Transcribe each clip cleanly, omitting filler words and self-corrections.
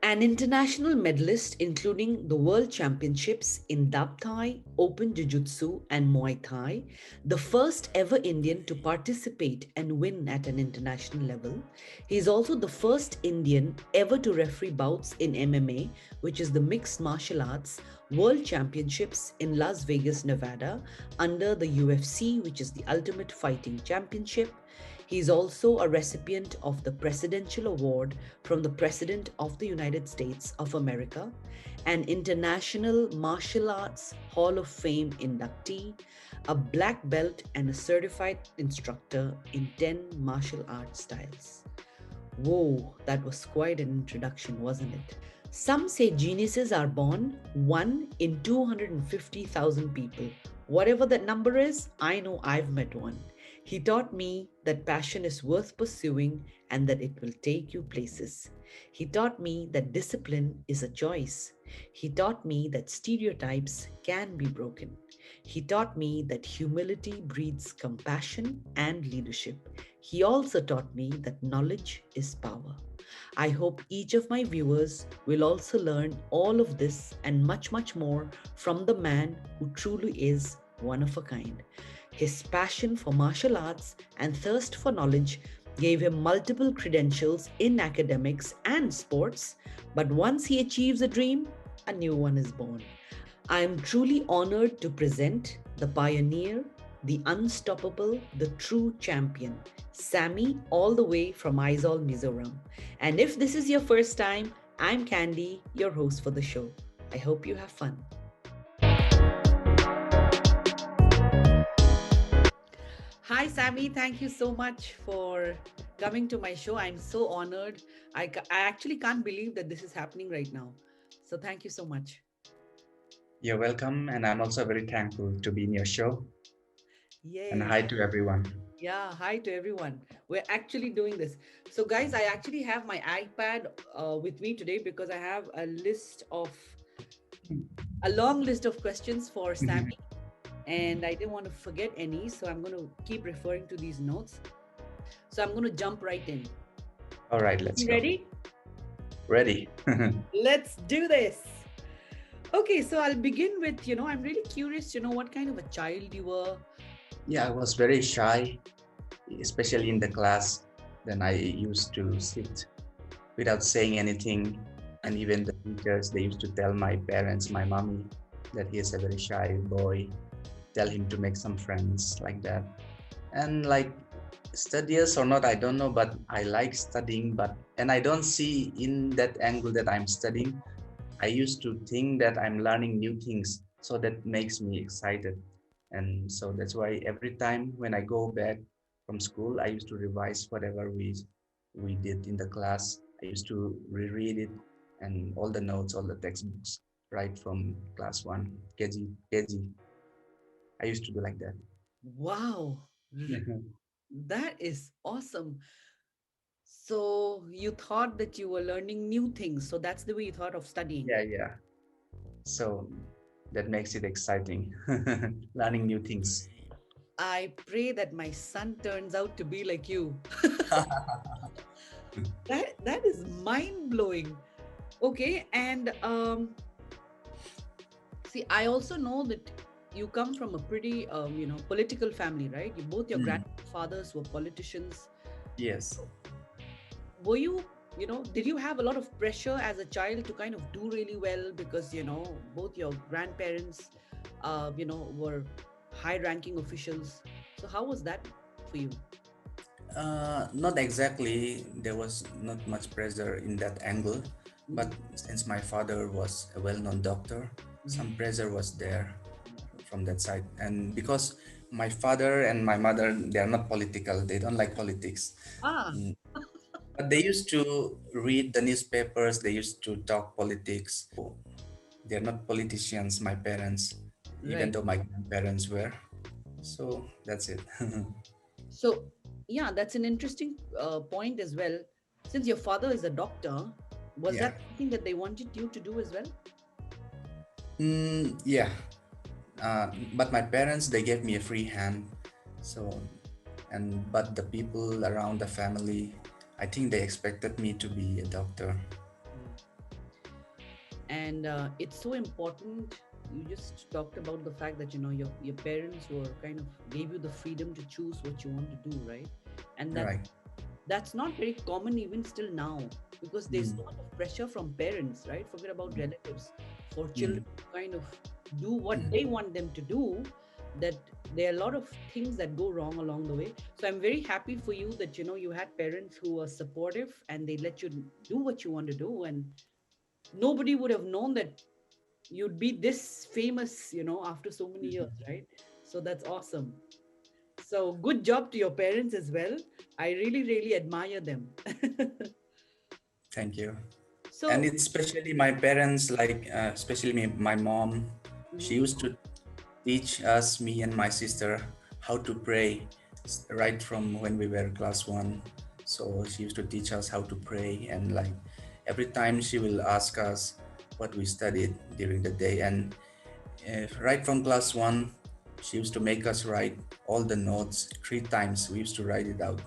An international medalist, including the World Championships in Dap Thai, Open Jiu-Jitsu, and Muay Thai, the first ever Indian to participate and win at an international level. He is also the first Indian ever to referee bouts in MMA, which is the Mixed Martial Arts World Championships in Las Vegas, Nevada, under the UFC, which is the Ultimate Fighting Championship. He is also a recipient of the Presidential Award from the President of the United States of America, an International Martial Arts Hall of Fame inductee, a black belt, and a certified instructor in 10 martial arts styles. Whoa, that was quite an introduction, wasn't it? Some say geniuses are born 1 in 250,000 people. Whatever that number is, I know I've met one. He taught me that passion is worth pursuing and that it will take you places. He taught me that discipline is a choice. He taught me that stereotypes can be broken. He taught me that humility breeds compassion and leadership. He also taught me that knowledge is power. I hope each of my viewers will also learn all of this and much, much more from the man who truly is one of a kind. His passion for martial arts and thirst for knowledge gave him multiple credentials in academics and sports, but once he achieves a dream, a new one is born. I am truly honored to present the pioneer, the unstoppable, the true champion, Sammy, all the way from Aizawl, Mizoram. And if this is your first time, I'm Candy, your host for the show. I hope you have fun. Hi, Sammy. Thank you so much for coming to my show. I'm so honored. I actually can't believe that this is happening right now. So, thank you so much. You're welcome, and I'm also very thankful to be in your show. And Yay. hi to everyone. Yeah, hi to everyone. We're actually doing this. So, guys, I actually have my iPad with me today because I have a long list of questions for Sammy, and I didn't want to forget any. So, I'm going to keep referring to these notes. So, I'm going to jump right in. All right, let's You go. ready? Ready? Let's do this. Okay, so I'll begin with, I'm really curious, what kind of a child you were. Yeah, I was very shy, especially in the class. Then I used to sit without saying anything. And even the teachers, they used to tell my parents, my mommy, that he is a very shy boy. Tell him to make some friends like that. And like studious or not, I don't know, but I like studying. And I don't see in that angle that I'm studying. I used to think that I'm learning new things, so that makes me excited. And so that's why every time when I go back from school, I used to revise whatever we did in the class. I used to reread it and all the notes, all the textbooks, right from class one, KG. I used to do like that. Wow, that is awesome. So you thought that you were learning new things. So that's the way you thought of studying. Yeah. So that makes it exciting, learning new things. I pray that my son turns out to be like you. That is mind blowing. Okay, and see, I also know that you come from a pretty political family, right? Both your Mm, grandfathers were politicians. yes. Were you, did you have a lot of pressure as a child to kind of do really well because both your grandparents were high ranking officials? So how was that for you? Not exactly. There was not much pressure in that angle, but Mm, since my father was a well-known doctor, mhm. some pressure was there from that side. And because my father and my mother, they are not political, they don't like politics. Ah, Mm, But they used to read the newspapers, they used to talk politics. They're not politicians, my parents, even right. though my grandparents were. So that's it. So yeah, that's an interesting point as well. Since your father is a doctor, was Yeah. that something that they wanted you to do as well? Yeah. But my parents, they gave me a free hand. So, but the people around the family, I think they expected me to be a doctor. Mm. And it's so important. You just talked about the fact that your parents were kind of gave you the freedom to choose what you want to do, right? And Right. that's not very common even still now, because there's so Mm. much of pressure from parents, right? Forget about relatives, for children Mm. to kind of do what they want them to do, that there are a lot of things that go wrong along the way. So I'm very happy for you that you had parents who were supportive and they let you do what you want to do, and nobody would have known that you'd be this famous after so many years, right? So that's awesome. So good job to your parents as well. I really, really admire them. Thank you. And So, it's especially my parents, like especially my mom. She mhm. used to teach us, me and my sister, how to pray right from when we were class one. So she used to teach us how to pray, and like every time she will ask us what we studied during the day. And right from class one, she used to make us write all the notes 3 times. We used to write it out,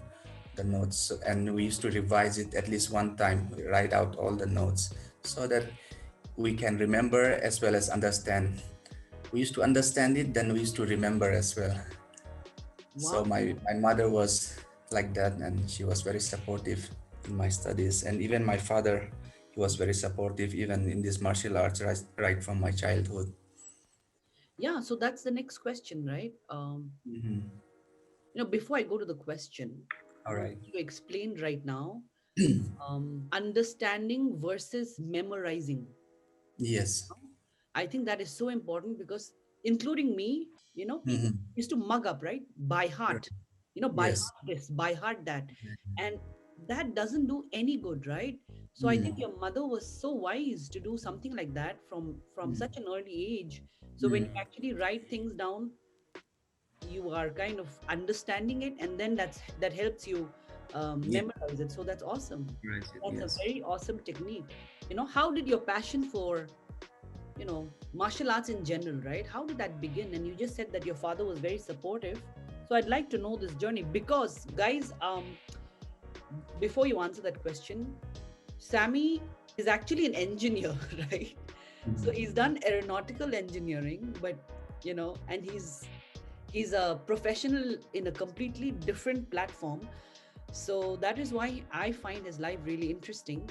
the notes, and we used to revise it at least one time. We write out all the notes so that we can remember as well as understand. We used to understand it, then we used to remember as well. So Wow. my mother was like that, and she was very supportive in my studies. And even my father, he was very supportive even in this martial arts, right from my childhood. Yeah, so that's the next question, right? Hmm. Before I go to the question, I All want right. you to explain right now, understanding versus memorizing. Yes. I think that is so important because, including me, people Hmm. used to mug up, right? By heart, by Yes. heart this, by heart that. And that doesn't do any good, right? So I think Mm. your mother was so wise to do something like that from Mm. such an early age. So when you Mm. actually write things down, you are kind of understanding it, and then that helps you Yeah. memorize it. So that's awesome. Right. That's a Yes. very awesome technique. How did your passion for martial arts in general, right? How did that begin? And you just said that your father was very supportive. So I'd like to know this journey because, guys, before you answer that question, Sammy is actually an engineer, right? So Mhm. he's done aeronautical engineering, but and he's a professional in a completely different platform. So that is why I find his life really interesting.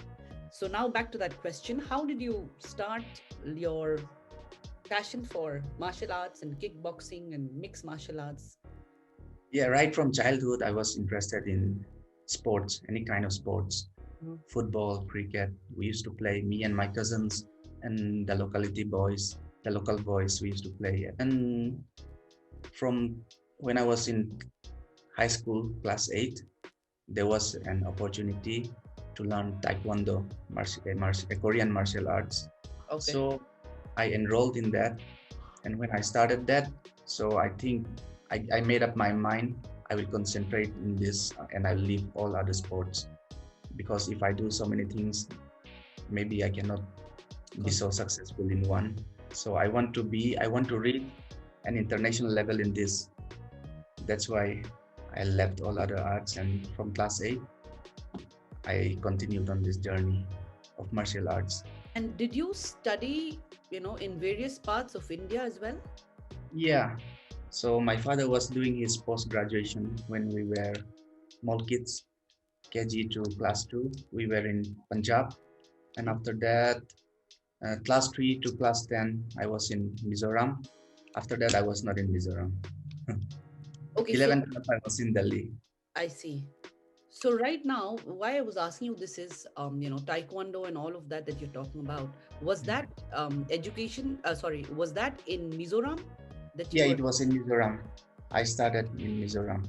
So now back to that question: how did you start your passion for martial arts and kickboxing and mixed martial arts? Yeah, right from childhood, I was interested in sports, any kind of sports, Mhm. football, cricket. We used to play, me and my cousins and the locality boys, the local boys, we used to play. And from when I was in high school, class 8, there was an opportunity to learn Taekwondo, a Korean martial arts. Okay. So I enrolled in that. And when I started that, so I think I made up my mind I will concentrate in this and I'll leave all other sports, because if I do so many things, maybe I cannot be so successful in one. So I want to reach an international level in this. That's why I left all other arts, and from class 8, I continued on this journey of martial arts. And did you study, in various parts of India as well? Yeah. So my father was doing his post graduation when we were small kids, KG to class 2. We were in Punjab. And after that, class 3 to class 10, I was in Mizoram. After that, I was not in Mizoram. Okay, so 11, 12, I was in Delhi. I see. So right now, why I was asking you this is, taekwondo and all of that you're talking about. Was that education? Sorry, was that in Mizoram that you Yeah, were? it was in Mizoram. I started in Mizoram,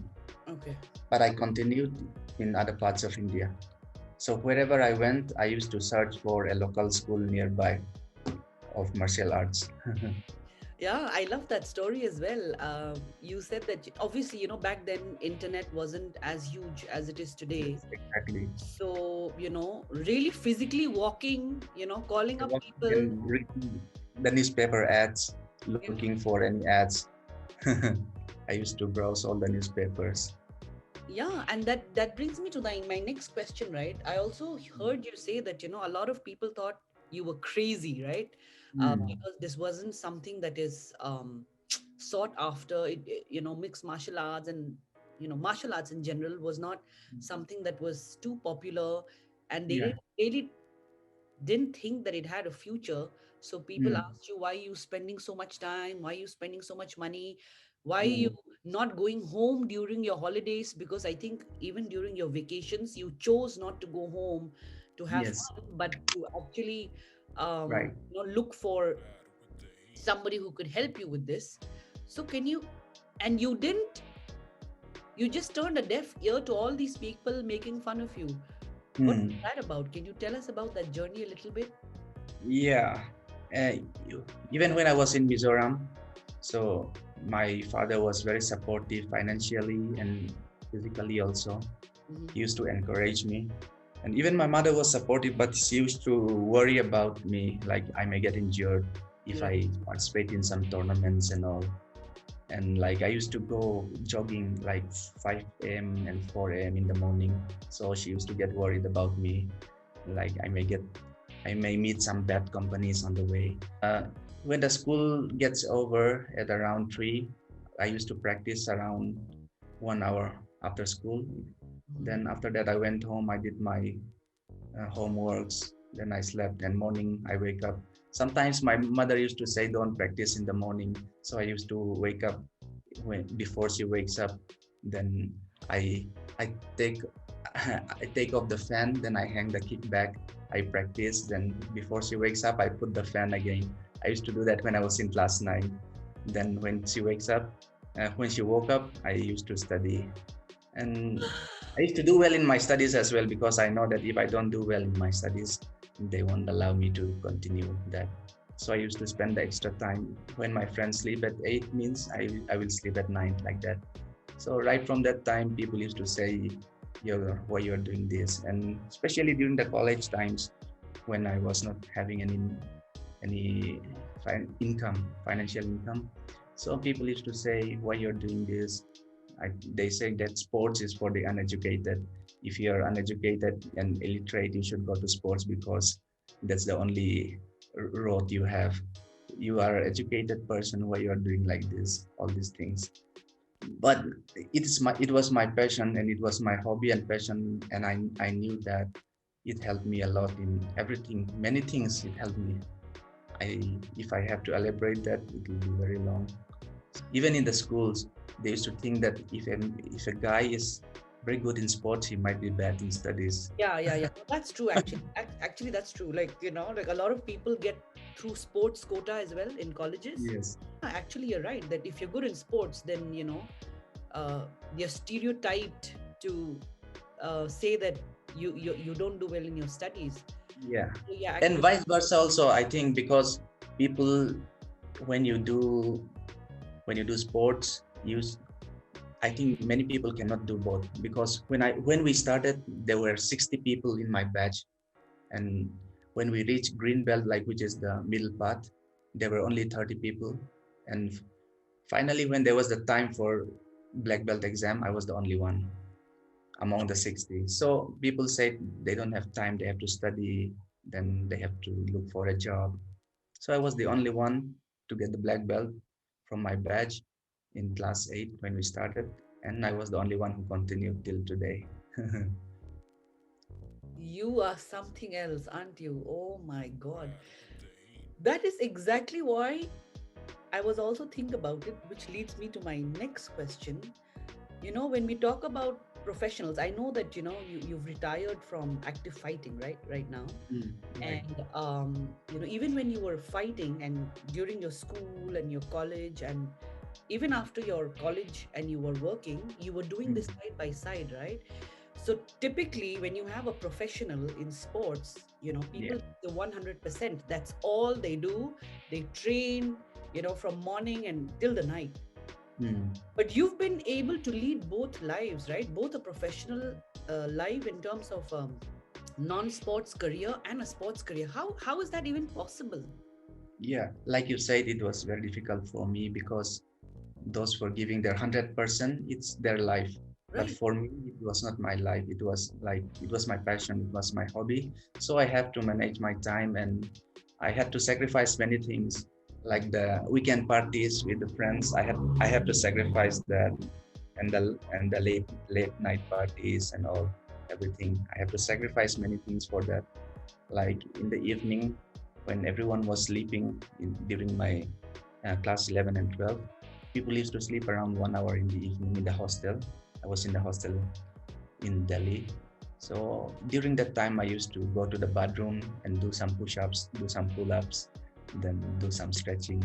Okay. but I continued in other parts of India. So wherever I went, I used to search for a local school nearby of martial arts. Yeah, I love that story as well. You said that obviously, back then internet wasn't as huge as it is today. Yes, exactly. So, really physically walking, calling up Walking people. and reading the newspaper ads, Yeah. looking for any ads. I used to browse all the newspapers. Yeah, and that brings me to my next question, right? I also heard you say that, a lot of people thought you were crazy, right? Mm. Because this wasn't something that is sought after. Mixed martial arts and martial arts in general was not something that was too popular, and they Yeah. didn't think that it had a future. So people Mm. asked you, why are you spending so much time? Why are you spending so much money? Why are you Mm. not going home during your holidays? Because I think even during your vacations, you chose not to go home to have Yes. fun, but to actually Right. look for somebody who could help you with this. So can you, and you didn't, you just turned a deaf ear to all these people making fun of you. What was Mm. that about? Can you tell us about that journey a little bit? Yeah. Uh, Even when I was in Mizoram, so my father was very supportive financially and physically also. He Mhm. used to encourage me. And even my mother was supportive, but she used to worry about me, like I may get injured if Right. I participate in some tournaments and all. And like I used to go jogging like 5 a.m. and 4 a.m. in the morning. So she used to get worried about me, like I may meet some bad companies on the way. When the school gets over at around 3, I used to practice around 1 hour after school. Then Mhm. after that, I went home. I did my homeworks. Then I slept. And morning, I wake up. Sometimes my mother used to say, "Don't practice in the morning." So I used to wake up when before she wakes up. Then I I take I take off the fan. Then I hang the kickback. I practice. Then before she wakes up, I put the fan again. I used to do that when I was in class 9. Then when she wakes up, when she woke up, I used to study. And I used to do well in my studies as well, because I know that if I don't do well in my studies, they won't allow me to continue that. So I used to spend the extra time. When my friends sleep at 8 means I will sleep at 9, like that. So right from that time, people used to say, why you're doing this. And especially during the college times, when I was not having any financial income. So people used to say, why you're doing this. They say that sports is for the uneducated. If you're uneducated and illiterate, you should go to sports, because that's the only road you have. You are an educated person, why you are doing like this, all these things. But it was my passion, and it was my hobby and passion, and I knew that it helped me a lot in everything, many things it helped me. If I have to elaborate that, it will be very long. Even in the schools, they used to think that if a guy is very good in sports, he might be bad in studies. Yeah, yeah, yeah. No, that's true. Actually, actually, that's true. Like, like a lot of people get through sports quota as well in colleges. Yes. Actually, you're right that if you're good in sports, then you're stereotyped to say that you don't do well in your studies. Yeah. So yeah, And actually, vice versa also, I think, because people, when you do sports, I think many people cannot do both, because when we started, there were 60 people in my batch, and when we reached green belt, like which is the middle path, there were only 30 people, and finally, when there was the time for black belt exam, I was the only one among the 60. So people said they don't have time, they have to study, then they have to look for a job. So I was the only one to get the black belt from my batch in class 8 when we started, and I was the only one who continued till today. you are something else, aren't you? Oh my God. That is exactly why I was also thinking about it, which leads me to my next question. When we talk about professionals, I know that you've retired from active fighting, right now. Mm, right. And even when you were fighting and during your school and your college, and even after your college and you were working, you were doing Mm, this side by side, right? So typically when you have a professional in sports, yeah. people, the 100%, that's all they do. They train, from morning and till the night. Mm. But you've been able to lead both lives, right? Both a professional life in terms of non-sports career and a sports career. How is that even possible? Yeah, like you said, it was very difficult for me, because those who are giving their 100%, it's their life. But Right. for me, it was not my life. It was my passion. It was my hobby. So I have to manage my time, and I had to sacrifice many things, like the weekend parties with the friends. I have to sacrifice that, and the late night parties and all everything. I have to sacrifice many things for that. Like in the evening, when everyone was sleeping during my class 11 and 12, people used to sleep around 1 hour in the evening in the hostel. I was in the hostel in Delhi. So during that time, I used to go to the bathroom and do some push-ups, do some pull-ups, then do some stretching.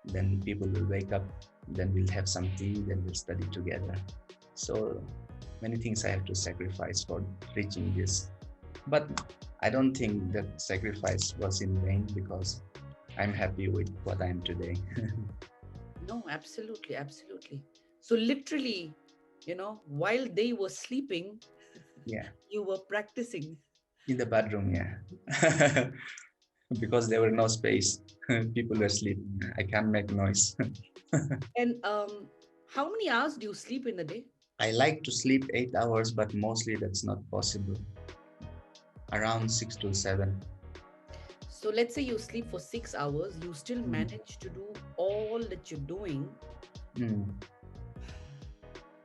Then people will wake up, then we'll have some tea, then we'll study together. So many things I have to sacrifice for reaching this. But I don't think that sacrifice was in vain because I'm happy with what I am today. No, absolutely, absolutely. So literally, while they were sleeping, Yeah, you were practicing. in the bathroom, yeah. Because there were no space. People were sleeping. I can't make noise. And how many hours do you sleep in a day? I like to sleep 8 hours, but mostly that's not possible. Around 6 to 7. So let's say you sleep for 6 hours, you still Mm. manage to do all that you're doing. Mm.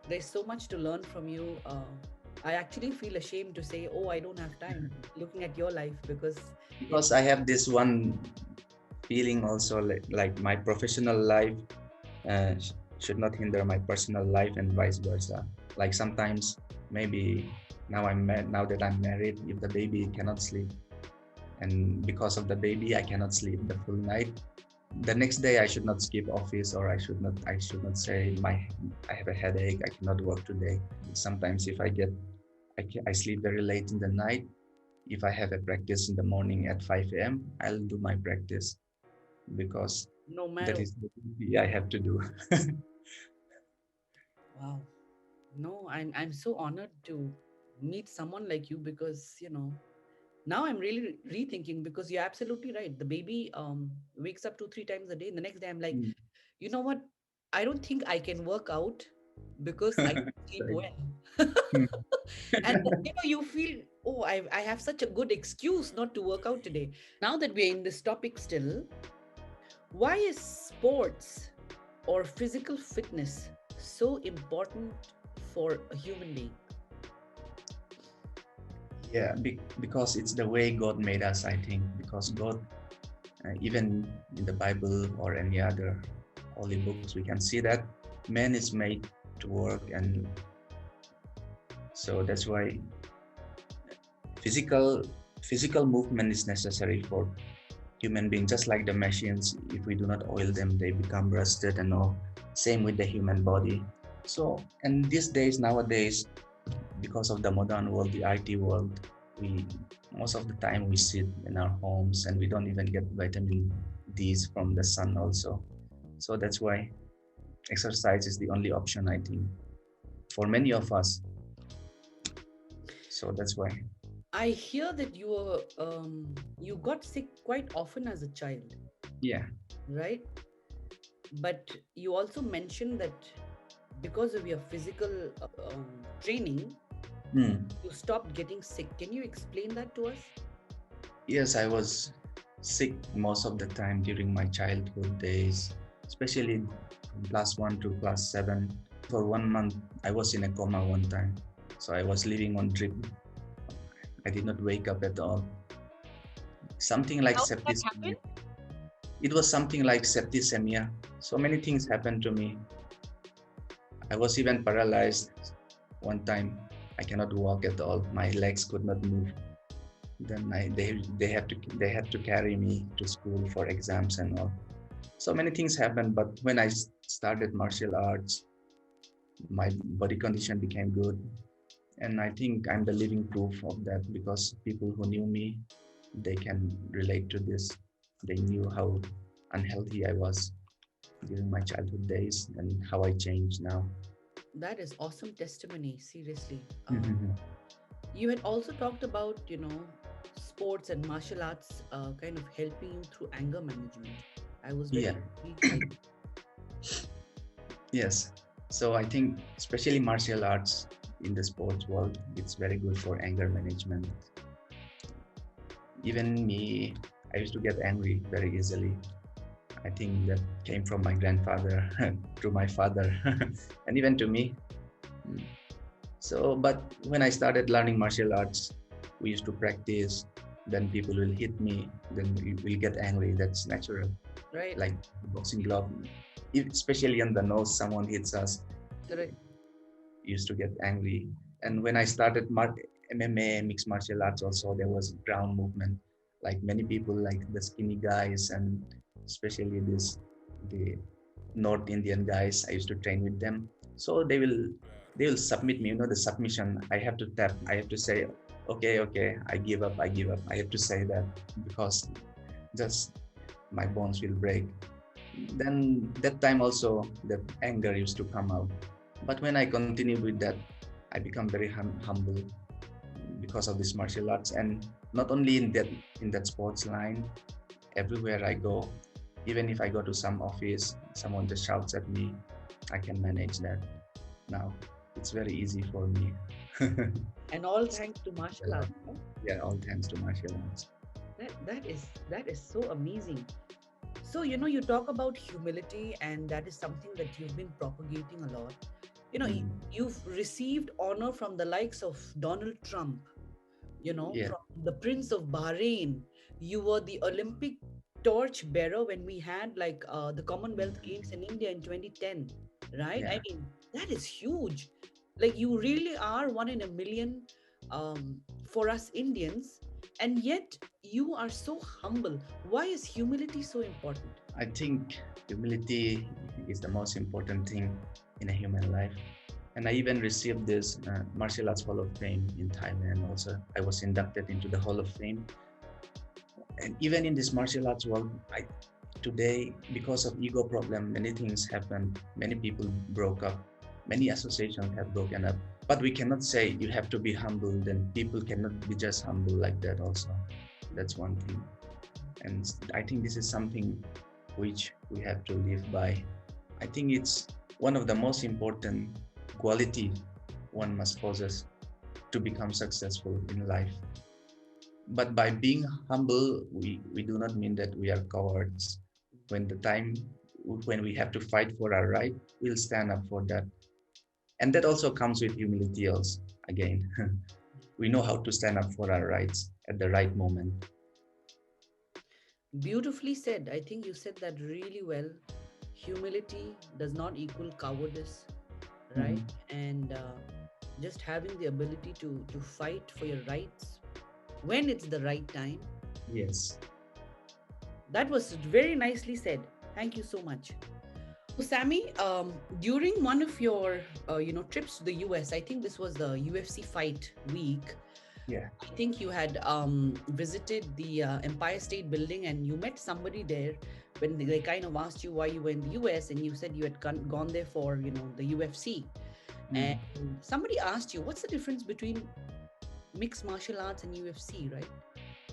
There's so much to learn from you. I actually feel ashamed to say, oh, I don't have time looking at your life because Because it's. I have this one feeling also, like my professional life should not hinder my personal life and vice versa. Like sometimes maybe now that I'm married, if the baby cannot sleep, and because of the baby I cannot sleep the full night, the next day I should not skip office, or I should not say I have a headache, I cannot work today. Sometimes if I sleep very late in the night, if I have a practice in the morning at 5 a.m., I'll do my practice because No that matter. is the duty I have to do. Wow. No, I'm so honored to meet someone like you because, now I'm really rethinking because you're absolutely right. The baby wakes up 2, 3 times a day. And the next day I'm like, Mm. you know what? I don't think I can work out because I don't sleep Right. well. Mm. And you feel, oh, I have such a good excuse not to work out today. Now that we're in this topic still, why is sports or physical fitness so important for a human being? Yeah, because it's the way God made us, I think. Because God, even in the Bible or any other holy books, we can see that man is made to work, and so that's why physical physical movement is necessary for human beings. Just like the machines, if we do not oil them, they become rusted and all. Same with the human body. So, and these days, nowadays, because of the modern world, the IT world, we most of the time we sit in our homes and we don't even get vitamin D's from the sun also. So that's why exercise is the only option, I think, for many of us. So that's why. I hear that you got sick quite often as a child, Yeah. right? But you also mentioned that because of your physical training, Hmm. you stopped getting sick. Can you explain that to us? Yes, I was sick most of the time during my childhood days, especially from class 1 to class 7. For 1 month, I was in a coma one time. So I was living on drip. I did not wake up at all. Something like How did that happen? septicemia. It was something like septicemia. So many things happened to me. I was even paralyzed one time. I cannot walk at all. My legs could not move. Then they had to carry me to school for exams and all. So many things happened. But when I started martial arts, my body condition became good. And I think I'm the living proof of that, because people who knew me, they can relate to this. They knew how unhealthy I was during my childhood days and how I changed now. That is awesome testimony, seriously. Mhm. You had also talked about, sports and martial arts kind of helping you through anger management. I was Yeah, very intrigued by. yes. So I think especially martial arts in the sports world, it's very good for anger management. Even me, I used to get angry very easily. I think that came from my grandfather to my father and even to me. So, but when I started learning martial arts, we used to practice, then people will hit me, then we will get angry. That's natural. Right. Like boxing glove, especially on the nose, someone hits us, Correct. used to get angry. And when I started MMA, mixed martial arts also, there was ground movement. Like many people, like the skinny guys, and especially the North Indian guys, I used to train with them. So they will submit me, the submission. I have to tap, I have to say, okay, okay, I give up, I give up. I have to say that because just my bones will break. Then that time also, the anger used to come out. But when I continued with that, I become very humble because of this martial arts, and not only in that sports line. Everywhere I go, even if I go to some office, someone just shouts at me, I can manage that. Now it's very easy for me. And all thanks to martial arts. No? Yeah, all thanks to martial arts. That is so amazing. So, you talk about humility, and that is something that you've been propagating a lot. Mm. You've received honor from the likes of Donald Trump, Yeah, from the Prince of Bahrain. You were the Olympic torch bearer when we had like the Commonwealth Games in India in 2010, right? I yeah. mean, that is huge. Like, you really are one in a million for us Indians, and yet you are so humble. Why is humility so important? I think humility is the most important thing in a human life. And I even received this martial arts Hall of Fame in Thailand. Also, I was inducted into the Hall of Fame. And even in this martial arts world, today, because of ego problem, many things happened. Many people broke up. Many associations have broken up. But we cannot say you have to be humble. Then people cannot be just humble like that. Also, that's one thing. And I think this is something which we have to live by. I think it's one of the most important quality one must possess to become successful in life. But by being humble, we do not mean that we are cowards. When the time when we have to fight for our right, we'll stand up for that. And that also comes with humility also, again. We know how to stand up for our rights at the right moment. Beautifully said. I think you said that really well. Humility does not equal cowardice, right? Mhm. And just having the ability to fight for your rights when it's the right time. Yes. That was very nicely said. Thank you so much. So, Sammy, during one of your trips to the US, I think this was the UFC fight week. Yeah. I think you had visited the Empire State Building, and you met somebody there when they kind of asked you why you were in the US, and you said you had gone there for the UFC. And Mm. somebody asked you, what's the difference between mixed martial arts and UFC, right?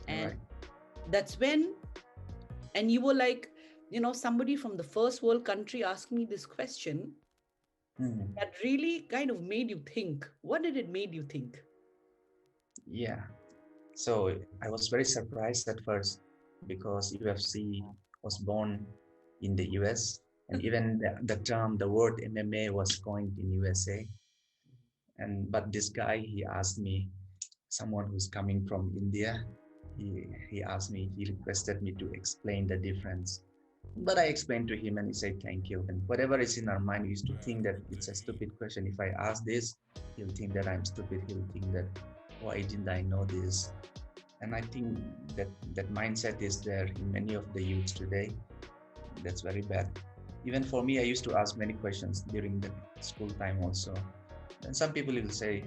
And Right. that's when, and you were like, somebody from the first world country asked me this question Mm. that really kind of made you think. What did it made you think? Yeah. So I was very surprised at first because UFC was born in the US, and even the term, the word MMA was coined in USA. And but this guy, he asked me, someone who's coming from India, he asked me, he requested me to explain the difference. But I explained to him and he said thank you. And whatever is in our mind, we used to think that it's a stupid question. If I ask this, he'll think that I'm stupid. He'll think that why didn't I know this? And I think that mindset is there in many of the youths today. That's very bad. Even for me, I used to ask many questions during the school time also. And some people will say,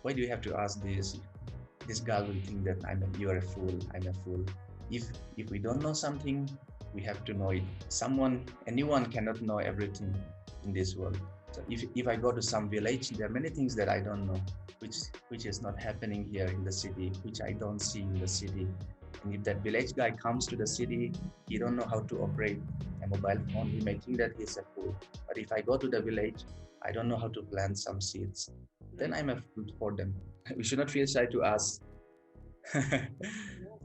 why do you have to ask this? This girl will think that you are a fool, I'm a fool. If we don't know something, we have to know it. Anyone cannot know everything in this world. So if I go to some village, there are many things that I don't know, which is not happening here in the city, which I don't see in the city. And if that village guy comes to the city, he don't know how to operate a mobile phone, he may think that he's a fool. But if I go to the village, I don't know how to plant some seeds, then Right. I'm a food for them. We should not feel shy to ask.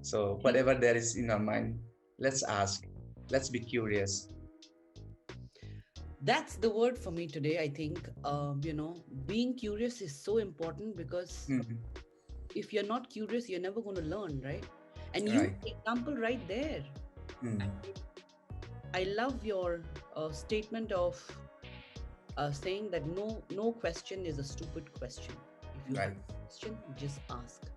So whatever there is in our mind, let's ask. Let's be curious. That's the word for me today. I think, being curious is so important because Mhm. if you're not curious, you're never going to learn, right? And you, Right. example right there. Mm. I love your statement of saying that no question is a stupid question. If you have Right. a question, just ask.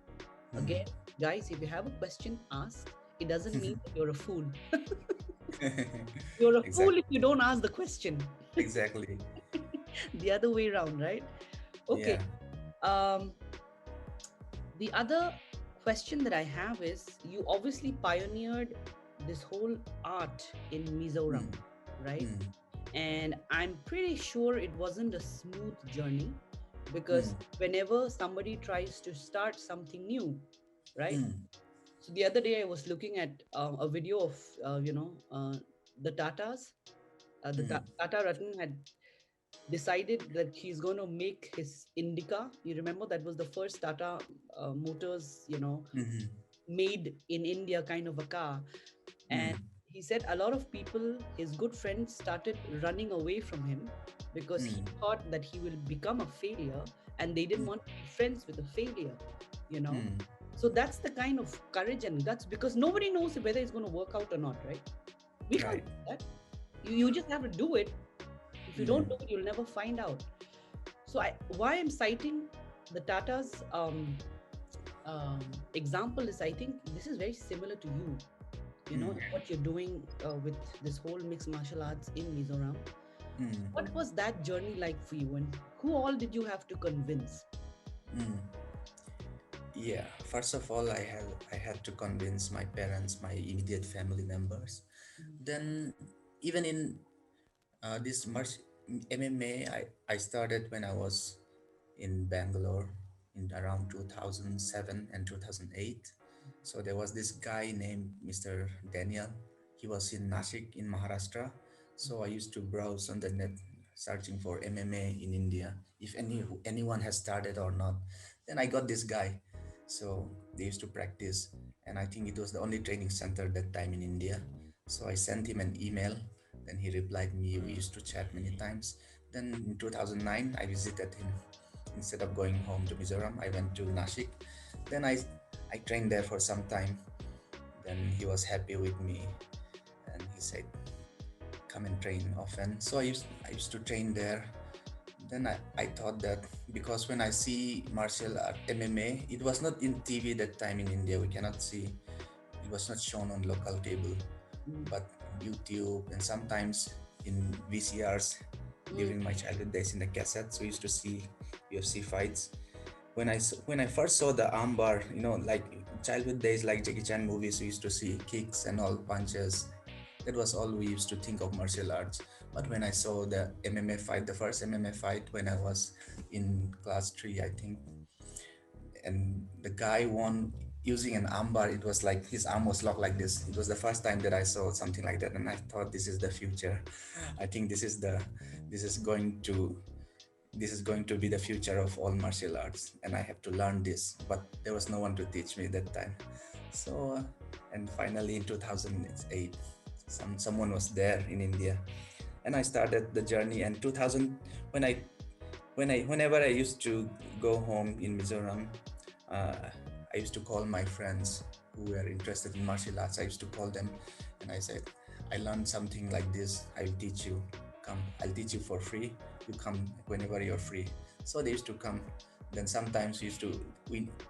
Mm. Again, guys, if you have a question, ask. It doesn't mean that you're a fool. You're a fool Exactly. if you don't ask the question. Exactly. The other way around, right? Okay. Yeah. Um, the other question that I have is, you obviously pioneered this whole art in Mizoram, Mm. right? Mm. And I'm pretty sure it wasn't a smooth journey, because Mm. whenever somebody tries to start something new, right? Mm. So the other day I was looking at a video of the Tatas. Mm. Tata Ratan had decided that he's going to make his Indica. You remember that was the first Tata Motors, Mhm. made in India kind of a car. And Mm. he said a lot of people, his good friends, started running away from him because he Mm. thought that he will become a failure, and they didn't Mm. want to be friends with a failure, you know. Mm. So that's the kind of courage and guts, because nobody knows whether it's going to work out or not, right? We can't Right. do that. You just have to do it. If you don't Mm. do it, you'll never find out. So why I'm citing the Tata's example is, I think this is very similar to you. Mm. What you're doing with this whole mixed martial arts in Mizoram. Mm. What was that journey like for you, and who all did you have to convince? Mm. Yeah. First of all, I had to convince my parents, my immediate family members. Then even in this MMA, I started when I was in Bangalore in around 2007 and 2008. So there was this guy named Mr. Daniel. He was in Nashik in Maharashtra. So I used to browse on the net searching for MMA in India, if anyone has started or not. Then I got this guy. So they used to practice, and I think it was the only training center that time in India. So I sent him an email. Then he replied me. We used to chat many times. Then in 2009, I visited him. Instead of going home to Mizoram, I went to Nashik. Then I trained there for some time. Then he was happy with me, and he said, "Come and train often." So I used to train there. Then I thought that, because when I see martial art MMA, it was not in TV that time in India. We cannot see. It was not shown on local cable, Mm, but YouTube and sometimes in VCRs mm, during my childhood days in the cassettes. We used to see UFC fights. When I first saw the armbar, like childhood days, like Jackie Chan movies, we used to see kicks and all punches. That was all we used to think of martial arts. But when I saw the MMA fight, the first MMA fight when I was in class 3, I think, and the guy won using an armbar. It was like his arm was locked like this. It was the first time that I saw something like that, and I thought, this is the future. I think this is going to this is going to be the future of all martial arts, and I have to learn this. But there was no one to teach me that time. So and finally in 2008, someone was there in India, and I started the journey. And 2000, when I whenever I used to go home in Mizoram, uh, I used to call my friends who were interested in martial arts. I used to call them, and I said, "I learned something like this. I'll teach you. Come, I'll teach you for free. You come whenever you're free." So they used to come. Then sometimes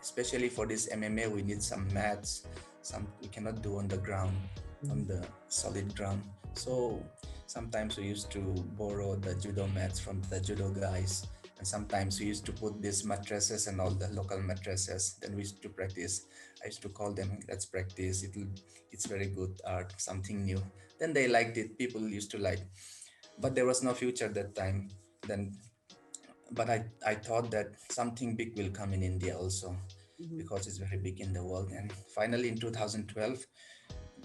especially for this MMA, we need some mats. Some we cannot do on the ground, on mm, the solid ground. So sometimes we used to borrow the judo mats from the judo guys, and sometimes we used to put these mattresses and all the local mattresses. Then we used to practice. I used to call them, "Let's practice. It's very good art, something new." Then they liked it. People used to like, but there was no future that time. Then, but I thought that something big will come in India also, mhm, because it's very big in the world. And finally in 2012,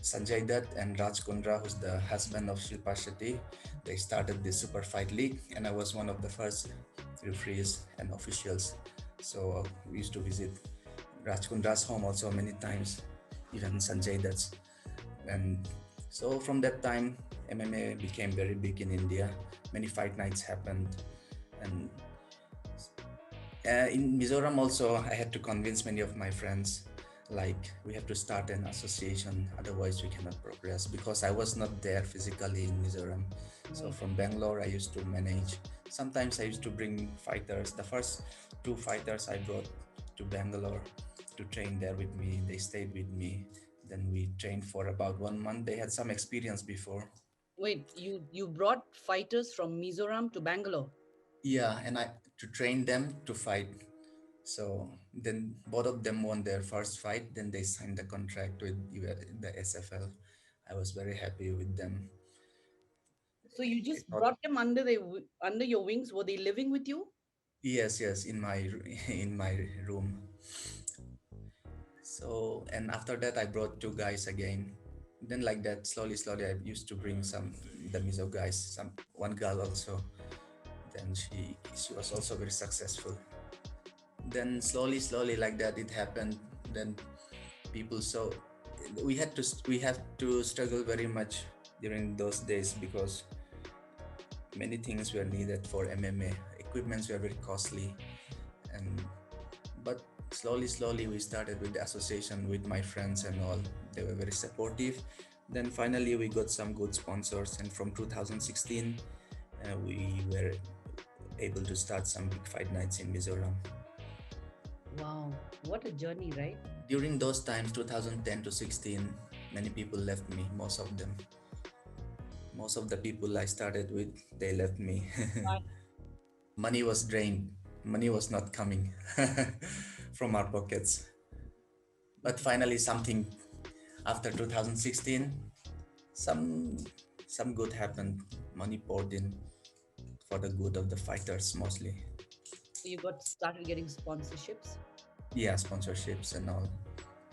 Sanjay Dutt and Raj Kundra, who's the husband of Shilpa Shetty, they started this Super Fight League, and I was one of the first referees and officials. So we used to visit Raj Kundra's home also many times, even Sanjay Dutt's. And so from that time, MMA became very big in India. Many fight nights happened, and in Mizoram also, I had to convince many of my friends, like we have to start an association, otherwise we cannot progress, because I was not there physically in Mizoram. So Right. from Bangalore, I used to manage. Sometimes I used to bring fighters. The first two fighters I brought to Bangalore to train there with me. They stayed with me. Then we trained for about 1 month. They had some experience before. Wait, you brought fighters from Mizoram to Bangalore. Yeah, and I to train them to fight. So then both of them won their first fight. Then they signed the contract with the SFL. I was very happy with them. So you I just thought, brought them under your wings. Were they living with you? yes, yes, in my in my room. So and after that, I brought two guys again. Then like that, slowly, slowly, I used to bring some the Mizo guys, some one girl also. Then she was also very successful. Then slowly, slowly, like that, it happened. Then people saw we have to struggle very much during those days, because many things were needed for MMA. Equipments were very costly, and but slowly, slowly, we started with the association with my friends and all. They were very supportive. Then finally, we got some good sponsors, and from 2016, we were able to start some big fight nights in Mizoram. Wow, what a journey, right? During those times, 2010 to 16, many people left me. Most of the people I started with, they left me. Why? Money was drained. Money was not coming from our pockets. But finally, something after 2016, some some good happened. Money poured in for the good of the fighters mostly. So you got started getting sponsorships. Yeah, sponsorships and all.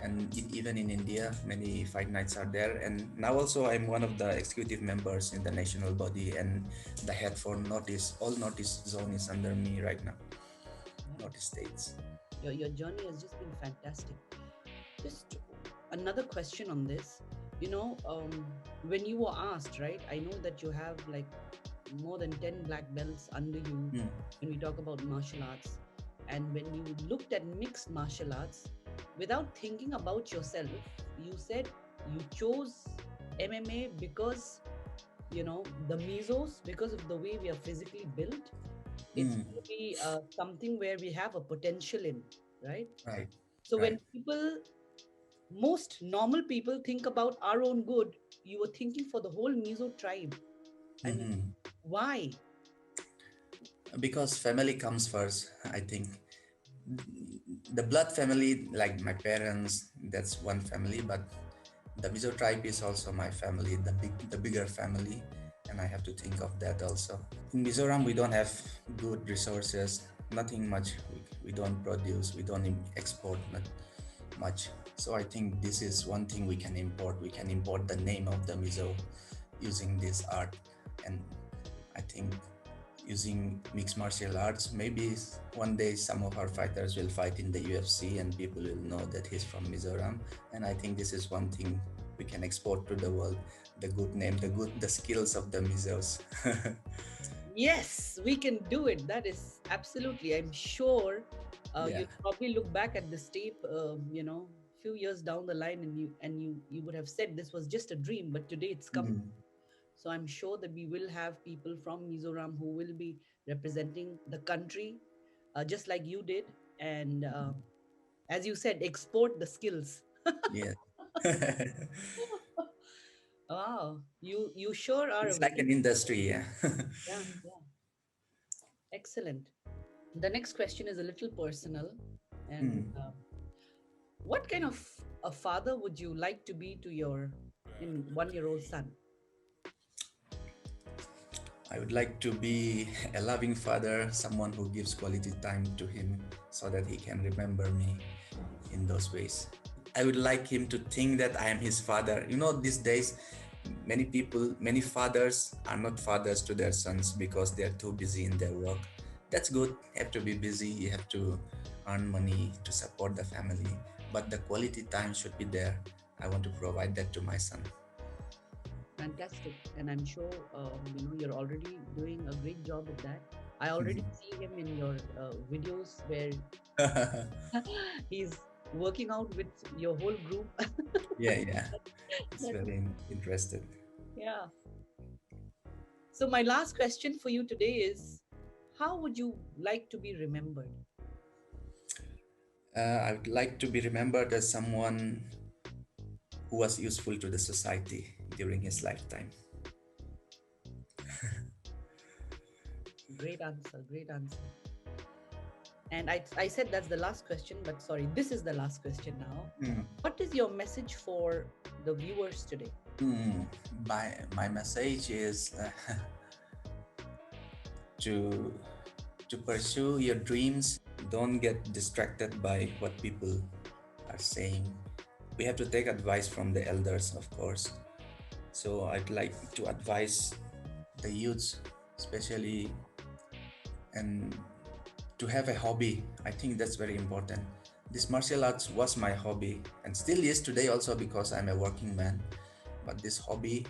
And even in India, many fight nights are there. And now also, I'm one of the executive members in the national body, and the head for Northeast. All Northeast zone is under me right now. Yeah. Northeast states. Your journey has just been fantastic. Just another question on this. When you were asked, right? I know that you have like more than 10 black belts under you Mm. when we talk about martial arts. And when you looked at mixed martial arts, without thinking about yourself, you said you chose MMA because, the mesos, because of the way we are physically built. It's Mm. going to be something where we have a potential in, right? Right, So right. when most normal people think about our own good, you were thinking for the whole meso tribe. I mean, Mhm. why? Because family comes first, I think. The blood family, like my parents, that's one family, but the Mizo tribe is also my family, the bigger family, and I have to think of that also. In Mizoram, we don't have good resources, nothing much. We don't produce, we don't export not much. So I think this is one thing we can import. We can import the name of the Mizo using this art, and I think using mixed martial arts, maybe one day some of our fighters will fight in the UFC and people will know that he's from Mizoram. And I think this is one thing we can export to the world: the good name, the skills of the Mizos. Yes, we can do it. That is absolutely. I'm sure Yeah. you'll probably look back at this tape, few years down the line, and you would have said this was just a dream, but today it's come. Mhm. So I'm sure that we will have people from Mizoram who will be representing the country, just like you did, and as you said, export the skills. Yeah. Wow, you sure are a It's like an vision. industry, yeah. Yeah, yeah, excellent. The next question is a little personal, and Hmm. what kind of a father would you like to be to your 1-year-old son? I would like to be a loving father, someone who gives quality time to him so that he can remember me in those ways. I would like him to think that I am his father. You know, these days, many people, many fathers are not fathers to their sons because they are too busy in their work. That's good. You have to be busy. You have to earn money to support the family. But the quality time should be there. I want to provide that to my son. Fantastic. And I'm sure, you're already doing a great job with that. I already see him in your videos where he's working out with your whole group. Yeah, yeah. It's That's very interested. Yeah. So, my last question for you today is, how would you like to be remembered? I would like to be remembered as someone who was useful to the society during his lifetime. Great answer. Great answer. And I said that's the last question, but sorry, this is the last question now. Mm. What is your message for the viewers today? Mm. My message is to pursue your dreams. Don't get distracted by what people are saying. We have to take advice from the elders, of course. So I'd like to advise the youths, especially, and to have a hobby. I think that's very important. This martial arts was my hobby and still is today also because I'm a working man. But this hobby,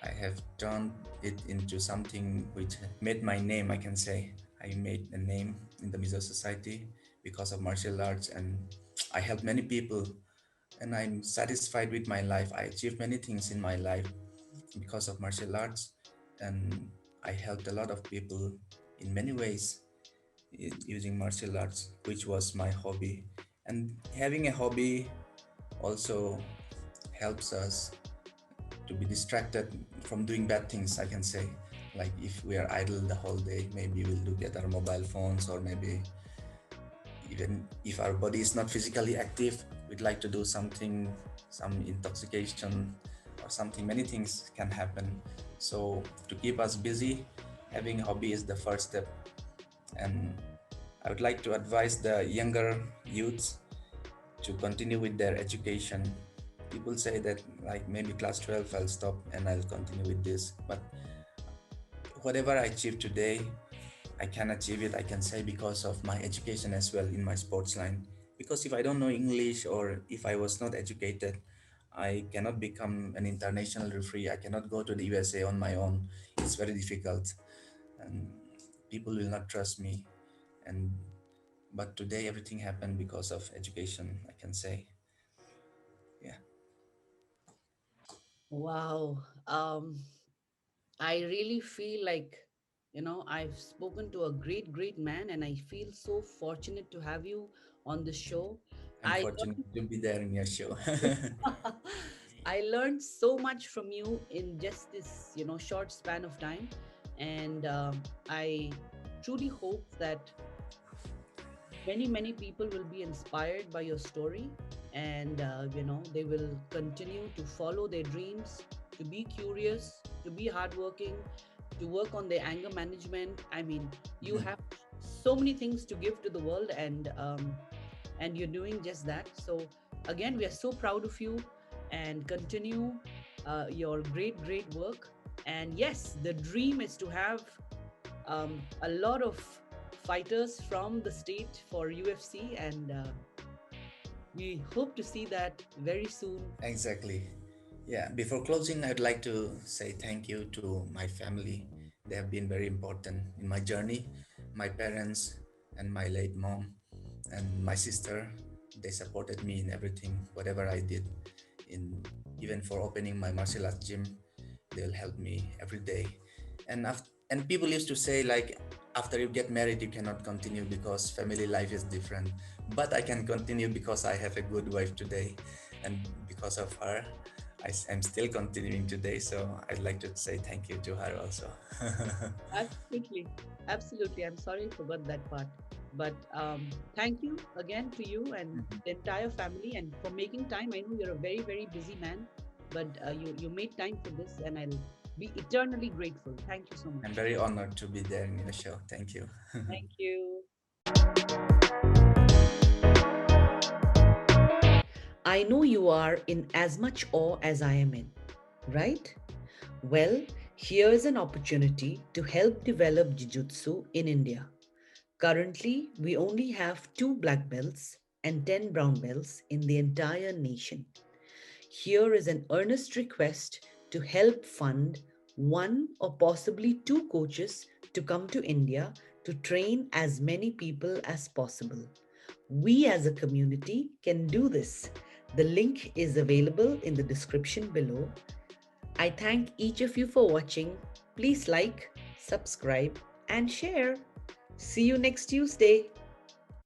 I have turned it into something which made my name, I can say. I made a name in the Mizo society because of martial arts, and I helped many people, and I'm satisfied with my life. I achieved many things in my life because of martial arts, and I helped a lot of people in many ways using martial arts, which was my hobby. And having a hobby also helps us to be distracted from doing bad things, I can say. Like if we are idle the whole day, maybe we'll look at our mobile phones, or maybe even if our body is not physically active, we'd like to do something, some intoxication or something. Many things can happen. So to keep us busy, having a hobby is the first step. And I would like to advise the younger youths to continue with their education. People say that like maybe class 12 I'll stop and I'll continue with this, but whatever I achieve today, I can achieve it, I can say, because of my education as well in my sports line. Because if I don't know English, or if I was not educated, I cannot become an international referee. I cannot go to the USA on my own. It's very difficult, and people will not trust me. And but today everything happened because of education, I can say. Yeah, Wow. I really feel like, I've spoken to a great, great man, and I feel so fortunate to have you on the show. I'm I fortunate to be there in your show. I learned so much from you in just this, short span of time, and I truly hope that many, many people will be inspired by your story, and they will continue to follow their dreams, to be curious, to be hardworking, to work on their anger management. I mean, you have so many things to give to the world, and you're doing just that. So again, we are so proud of you, and continue your great, great work. And yes, the dream is to have a lot of fighters from the state for UFC, and we hope to see that very soon. Exactly. Yeah, before closing, I'd like to say thank you to my family. They have been very important in my journey. My parents and my late mom and my sister, they supported me in everything, whatever I did. In even for opening my martial arts gym, they'll help me every day. And people used to say like after you get married you cannot continue because family life is different. But I can continue because I have a good wife today, and because of her I'm still continuing today. So I'd like to say thank you to her also. Absolutely, absolutely. I'm sorry I forgot that part, but thank you again to you and the entire family, and for making time. I know you're a very, very busy man, but you made time for this, and I'll be eternally grateful. Thank you so I'm much. very honored to be there in the show. Thank you. Thank you. I know you are in as much awe as I am in, right? Well, here's an opportunity to help develop Jiu-Jitsu in India. Currently, we only have 2 black belts and 10 brown belts in the entire nation. Here is an earnest request to help fund one or possibly two coaches to come to India to train as many people as possible. We as a community can do this. The link is available in the description below. I thank each of you for watching. Please like, subscribe, and share. See you next Tuesday.